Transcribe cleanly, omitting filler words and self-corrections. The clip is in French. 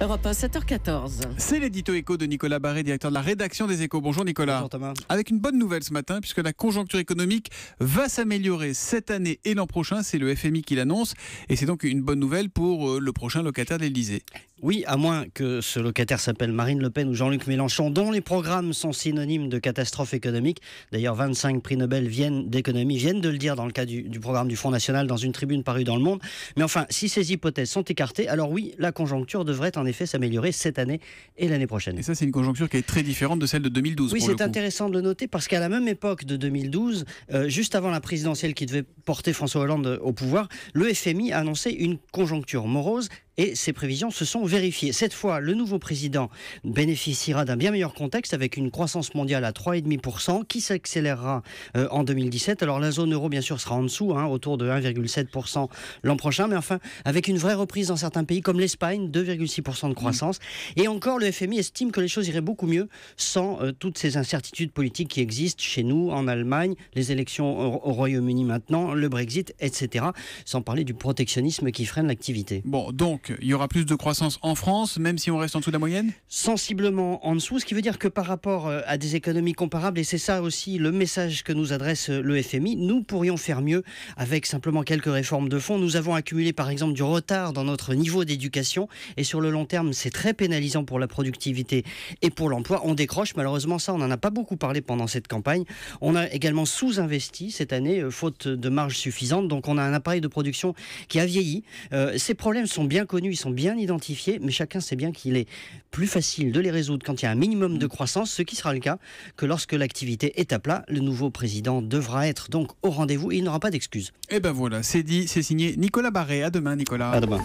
Europe 1, 7h14. C'est l'édito éco de Nicolas Barré, directeur de la rédaction des Échos. Bonjour Nicolas. Bonjour Thomas. Avec une bonne nouvelle ce matin, puisque la conjoncture économique va s'améliorer cette année et l'an prochain. C'est le FMI qui l'annonce. Et c'est donc une bonne nouvelle pour le prochain locataire de l'Élysée. Oui, à moins que ce locataire s'appelle Marine Le Pen ou Jean-Luc Mélenchon, dont les programmes sont synonymes de catastrophe économique. D'ailleurs, 25 prix Nobel d'économie viennent de le dire dans le cas du programme du Front National dans une tribune parue dans Le Monde. Mais enfin, si ces hypothèses sont écartées, alors oui, la conjoncture devrait en effet s'améliorer cette année et l'année prochaine. Et ça, c'est une conjoncture qui est très différente de celle de 2012. Oui, pour le c'est coup. intéressant de le noter parce qu'à la même époque de 2012, juste avant la présidentielle qui devait porter François Hollande au pouvoir, le FMI a annoncé une conjoncture morose. Et ces prévisions se sont vérifiées. Cette fois, le nouveau président bénéficiera d'un bien meilleur contexte avec une croissance mondiale à 3,5% qui s'accélérera en 2017. Alors la zone euro, bien sûr, sera en dessous, autour de 1,7% l'an prochain. Mais enfin, avec une vraie reprise dans certains pays comme l'Espagne, 2,6% de croissance. Et encore, le FMI estime que les choses iraient beaucoup mieux sans toutes ces incertitudes politiques qui existent chez nous, en Allemagne, les élections au Royaume-Uni maintenant, le Brexit, etc. Sans parler du protectionnisme qui freine l'activité. Bon, donc, il y aura plus de croissance en France, même si on reste en dessous de la moyenne ? Sensiblement en dessous, ce qui veut dire que par rapport à des économies comparables, et c'est ça aussi le message que nous adresse le FMI, nous pourrions faire mieux avec simplement quelques réformes de fond. Nous avons accumulé par exemple du retard dans notre niveau d'éducation, et sur le long terme, c'est très pénalisant pour la productivité et pour l'emploi. On décroche, malheureusement ça, on n'en a pas beaucoup parlé pendant cette campagne. On a également sous-investi cette année, faute de marge suffisante, donc on a un appareil de production qui a vieilli. Ces problèmes sont bien connus, ils sont bien identifiés, mais chacun sait bien qu'il est plus facile de les résoudre quand il y a un minimum de croissance, ce qui sera le cas que lorsque l'activité est à plat. Le nouveau président devra être donc au rendez-vous et il n'aura pas d'excuses. Et ben voilà, c'est dit, c'est signé Nicolas Barré. À demain Nicolas. À demain.